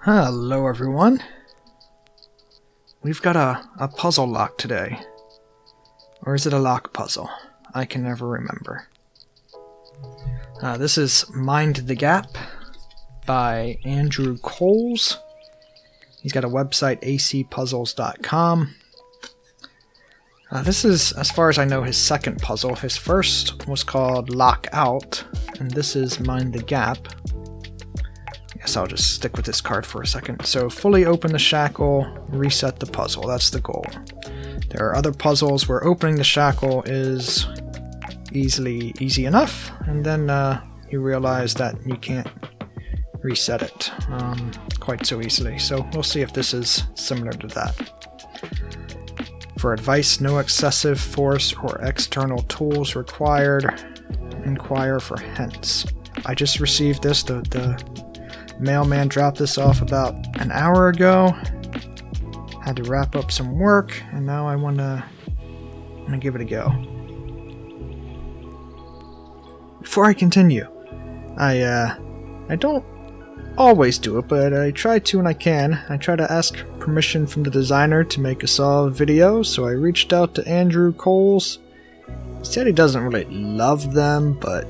Hello everyone. We've got a puzzle lock today. Or is it a lock puzzle? I can never remember. This is Mind the Gap by Andrew Coles. He's got a website, acpuzzles.com. This is, as far as I know, his second puzzle. His first was called Lock Out, and this is Mind the Gap. I guess I'll just stick with this card for a second. So, fully open the shackle, reset the puzzle. That's the goal. There are other puzzles where opening the shackle is easy enough, and then you realize that you can't reset it quite so easily. So we'll see if this is similar to that. For advice, no excessive force or external tools required. Inquire for hints. I just received this. The mailman dropped this off about an hour ago. Had to wrap up some work, and now I want to give it a go. Before I continue, I don't always do it, but I try to when I can. I try to ask permission from the designer to make a Saw video, so I reached out to Andrew Coles. He said he doesn't really love them, but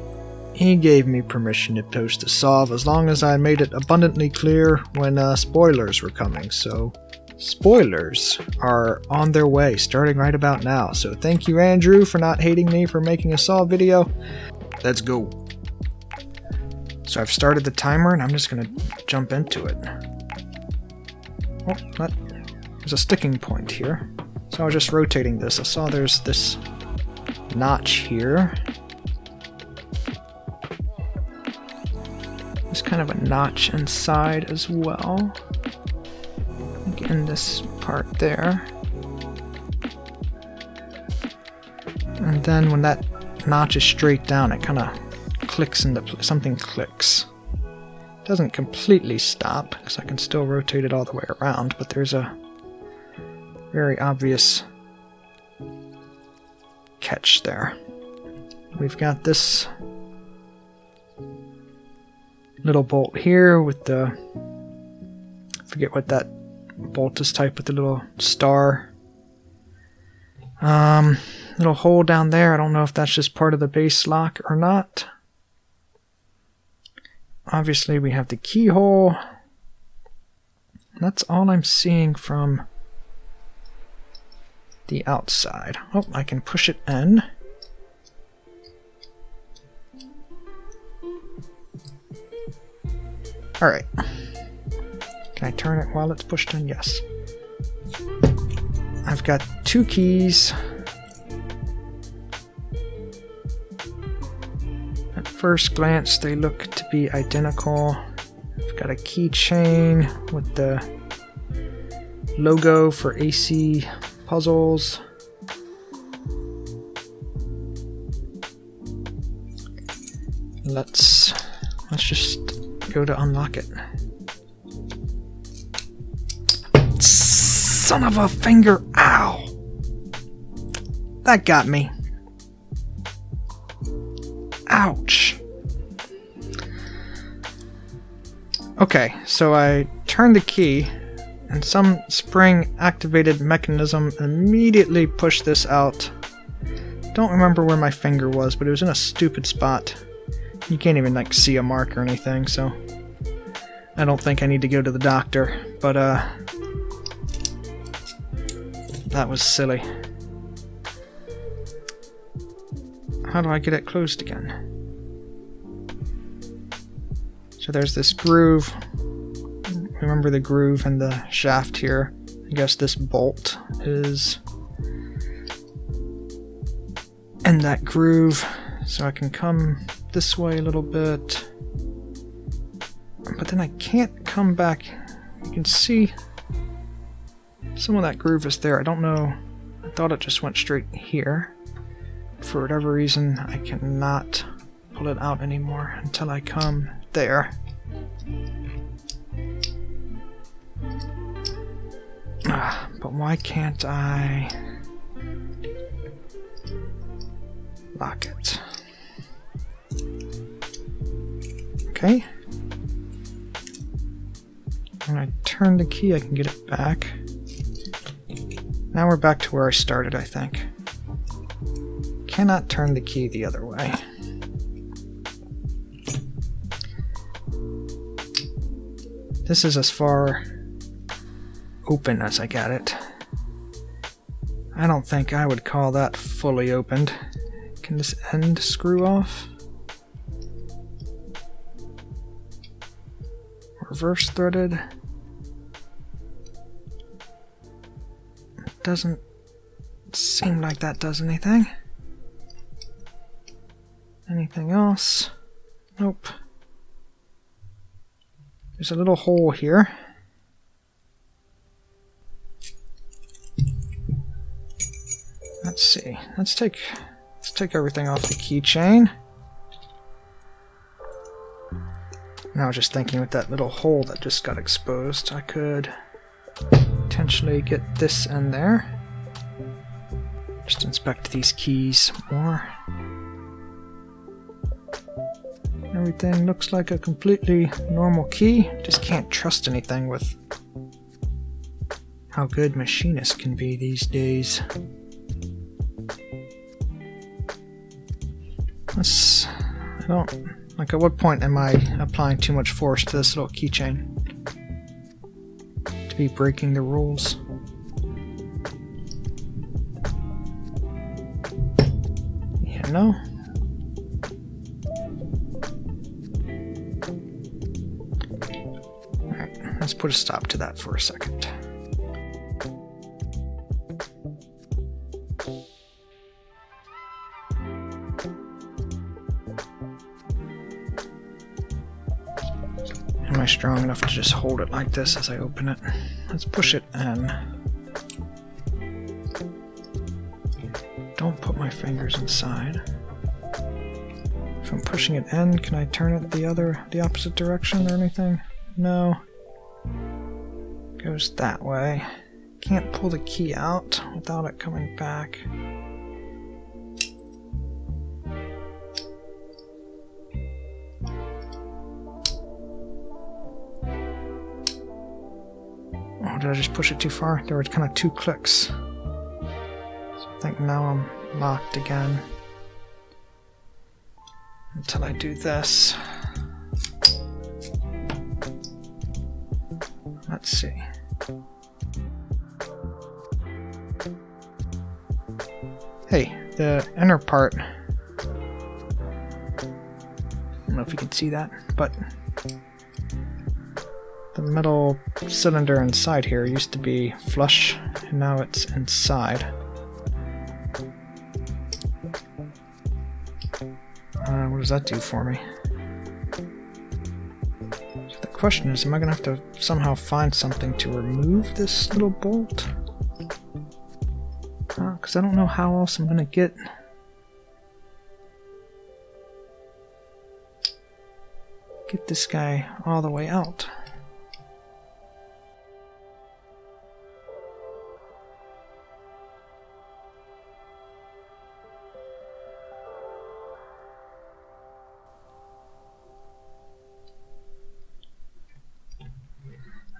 he gave me permission to post a Saw as long as I made it abundantly clear when spoilers were coming. So spoilers are on their way, starting right about now. So thank you, Andrew, for not hating me for making a Saw video. Let's go. So I've started the timer, and I'm just going to jump into it. Oh, there's a sticking point here. So I was just rotating this. I saw there's this notch here. There's kind of a notch inside as well. Like in this part there. And then when that notch is straight down, it kind of clicks into something clicks. It doesn't completely stop because I can still rotate it all the way around, but there's a very obvious catch there. We've got this little bolt here with the, I forget what that bolt is typed with, the little star. Little hole down there. I don't know if that's just part of the base lock or not. Obviously, we have the keyhole. That's all I'm seeing from the outside. Oh, I can push it in. Alright. Can I turn it while it's pushed in? Yes. I've got two keys. At first glance, they look to be identical. I've got a keychain with the logo for AC Puzzles. Let's just go to unlock it. Son of a finger! Ow! That got me. Ouch. Okay, so I turned the key, and some spring-activated mechanism immediately pushed this out. Don't remember where my finger was, but it was in a stupid spot. You can't even, like, see a mark or anything, so I don't think I need to go to the doctor, but, that was silly. How do I get it closed again? So there's this groove. Remember the groove and the shaft here. I guess this bolt is in that groove. So I can come this way a little bit. But then I can't come back. You can see some of that groove is there. I don't know. I thought it just went straight here. For whatever reason, I cannot pull it out anymore until I come there. But why can't I lock it? Okay. When I turn the key, I can get it back. Now we're back to where I started, I think. Cannot turn the key the other way. This is as far open as I got it. I don't think I would call that fully opened. Can this end screw off? Reverse threaded. Doesn't seem like that does anything. Anything else? Nope. There's a little hole here. Let's see. Let's take everything off the keychain. Now just thinking with that little hole that just got exposed, I could potentially get this in there. Just inspect these keys more. Everything looks like a completely normal key. Just can't trust anything with how good machinists can be these days. I don't... Like, at what point am I applying too much force to this little keychain to be breaking the rules? Yeah, no. Alright, let's put a stop to that for a second. Am I strong enough to just hold it like this as I open it? Let's push it in. Don't put my fingers inside. If I'm pushing it in, can I turn it the opposite direction or anything? No. Goes that way. Can't pull the key out without it coming back. Oh, did I just push it too far? There were kind of 2 clicks. So I think now I'm locked again. Until I do this. Let's see. Hey, the inner part. I don't know if you can see that, but the metal cylinder inside here used to be flush, and now it's inside. What does that do for me? So the question is, am I going to have to somehow find something to remove this little bolt? Because I don't know how else I'm going to get this guy all the way out.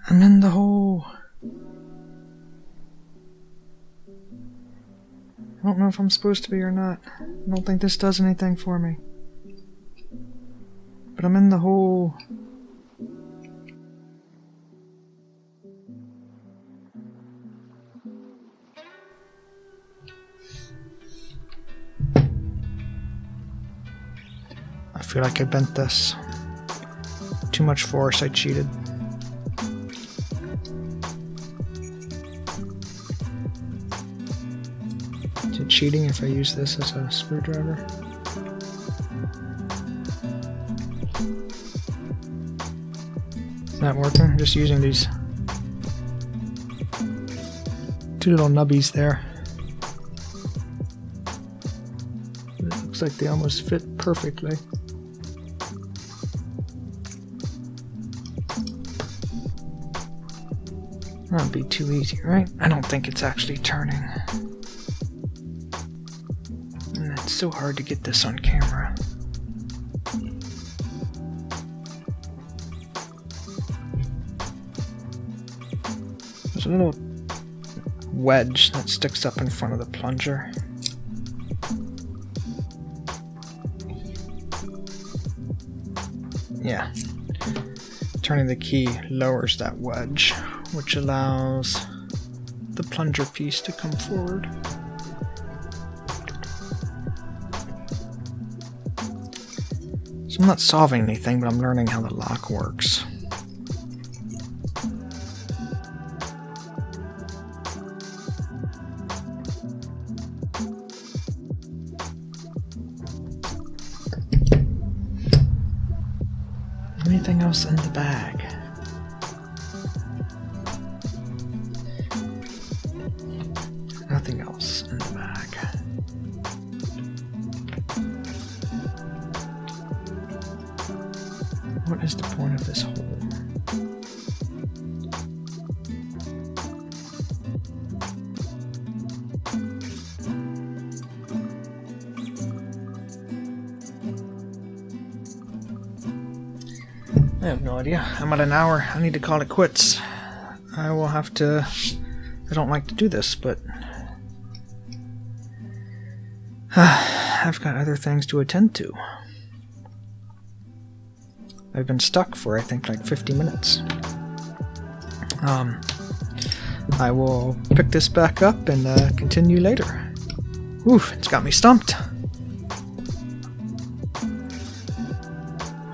I'm in the hole. I don't know if I'm supposed to be or not. I don't think this does anything for me. But I'm in the hole. I feel like I bent this. Too much force, I cheated. Is it cheating if I use this as a screwdriver? Not working. I'm just using these 2 little nubbies there. It looks like they almost fit perfectly. That'd be too easy, right? I don't think it's actually turning. And it's so hard to get this on camera. There's a little wedge that sticks up in front of the plunger. Yeah. Turning the key lowers that wedge, which allows the plunger piece to come forward. So I'm not solving anything, but I'm learning how the lock works. Anything else in the bag? Nothing else in the bag. What is the point of this hole? I have no idea. I'm at an hour. I need to call it quits. I will have to... I don't like to do this, but... I've got other things to attend to. I've been stuck for, I think, like 50 minutes. I will pick this back up and continue later. Oof, it's got me stumped.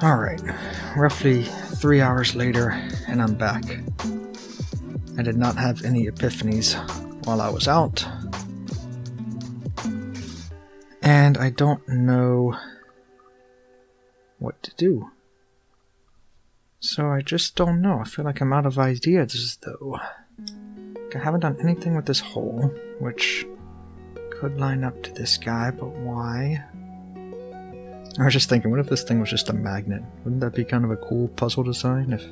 Alright, roughly 3 hours later, and I'm back. I did not have any epiphanies while I was out. And I don't know what to do. So I just don't know. I feel like I'm out of ideas, though. I haven't done anything with this hole, which could line up to this guy, but why? I was just thinking, what if this thing was just a magnet? Wouldn't that be kind of a cool puzzle design if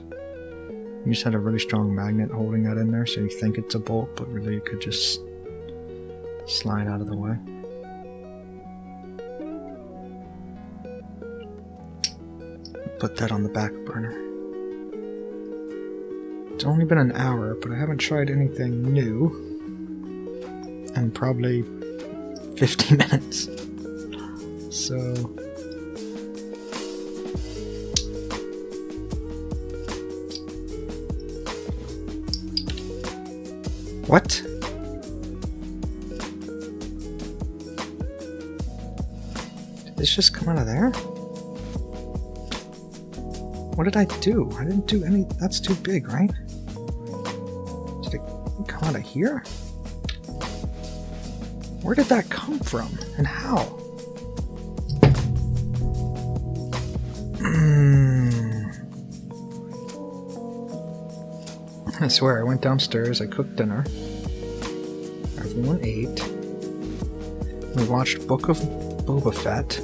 you just had a really strong magnet holding that in there, so you think it's a bolt, but really it could just slide out of the way? Put that on the back burner. It's only been an hour, but I haven't tried anything new in probably 50 minutes. So... what? Did this just come out of there? What did I do? I didn't do any... That's too big, right? Did it come out of here? Where did that come from? And how? I swear, I went downstairs, I cooked dinner. Everyone ate. We watched Book of Boba Fett.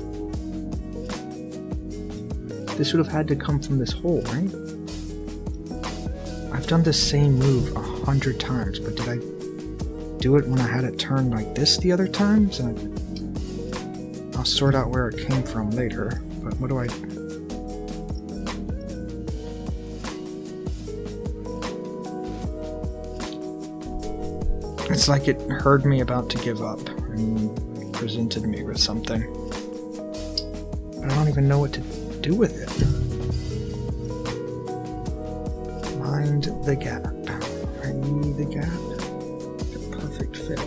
This would have had to come from this hole, right? I've done this same move 100 times, but did I do it when I had it turned like this the other times? And I'll sort out where it came from later, but what do I... It's like it heard me about to give up and presented me with something. But I don't even know what to do with it. Mind the gap. Are you the gap? The perfect fit.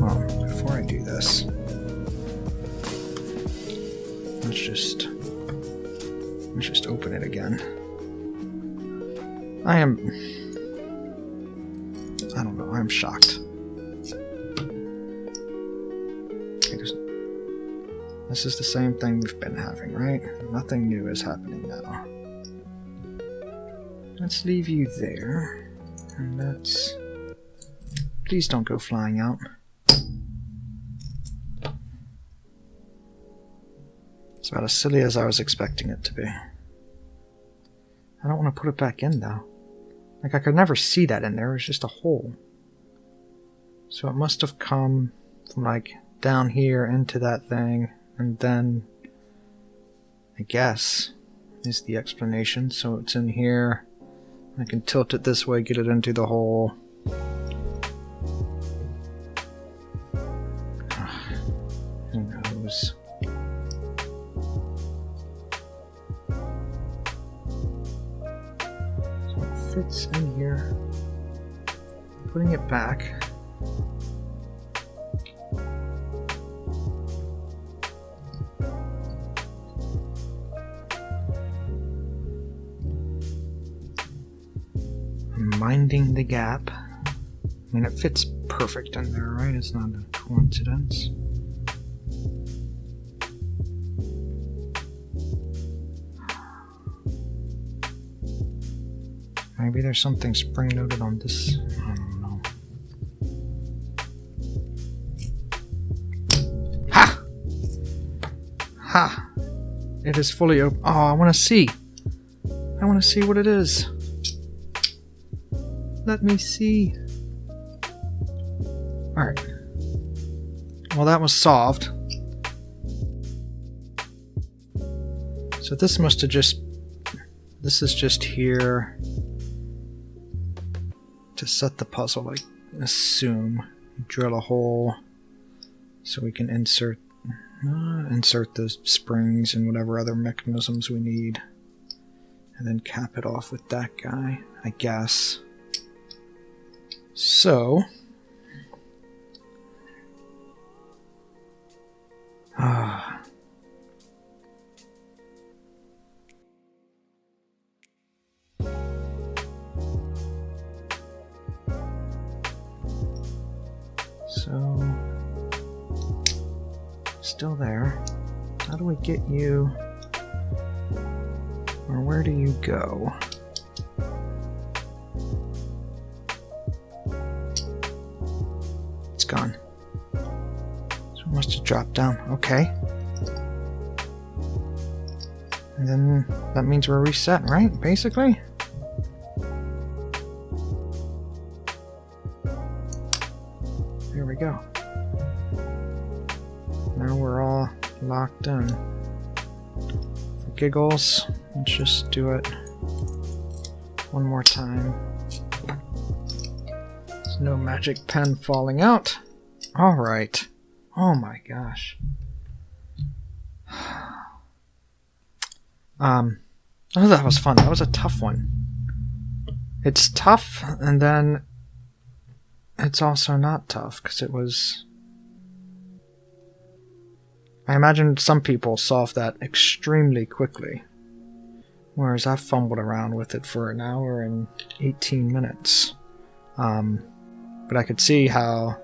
Well, before I do this, let's just open it again. I don't know, I'm shocked. This is the same thing we've been having, right? Nothing new is happening now. Let's leave you there. And let's... Please don't go flying out. It's about as silly as I was expecting it to be. I don't want to put it back in, though. Like, I could never see that in there. It was just a hole. So it must have come from, like, down here into that thing. And then, I guess, is the explanation. So it's in here, I can tilt it this way, get it into the hole. Who knows? So it fits in here. Putting it back. Minding the gap. I mean, it fits perfect in there, right? It's not a coincidence. Maybe there's something spring-loaded on this. I don't know. Ha! Ha! It is fully open. Oh, I want to see. I want to see what it is. Let me see. Alright. Well, that was solved. So this must have just... This is just here to set the puzzle, I assume. Drill a hole so we can insert the springs and whatever other mechanisms we need. And then cap it off with that guy, I guess. So, still there. How do we get you, or where do you go? Gone. So it must have dropped down. Okay. And then that means we're reset, right? Basically? There we go. Now we're all locked in. For giggles, let's just do it one more time. No magic pen falling out. Alright. Oh my gosh. Oh, that was fun. That was a tough one. It's tough, and then it's also not tough, because it was... I imagine some people solve that extremely quickly, whereas I fumbled around with it for an hour and 18 minutes. But I could see how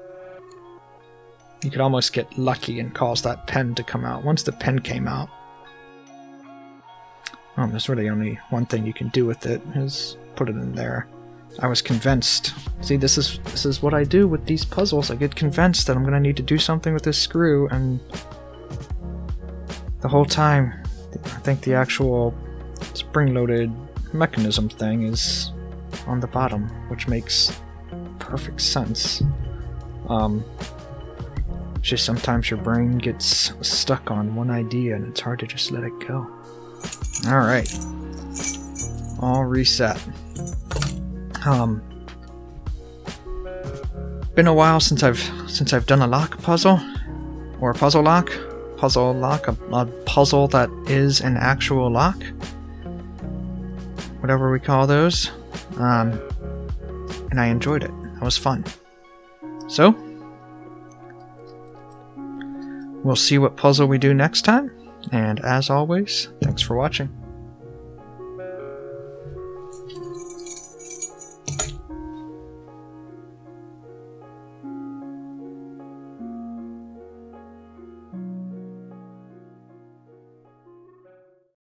you could almost get lucky and cause that pen to come out. Once the pen came out, there's really only one thing you can do with it, is put it in there. I was convinced. See, this is what I do with these puzzles. I get convinced that I'm going to need to do something with this screw, and the whole time, I think the actual spring-loaded mechanism thing is on the bottom, which makes perfect sense. Just sometimes your brain gets stuck on one idea and it's hard to just let it go. Alright. All reset. Been a while since I've done a lock puzzle. Or a puzzle lock. A puzzle that is an actual lock. Whatever we call those. And I enjoyed it. That was fun. So, we'll see what puzzle we do next time. And as always, thanks for watching.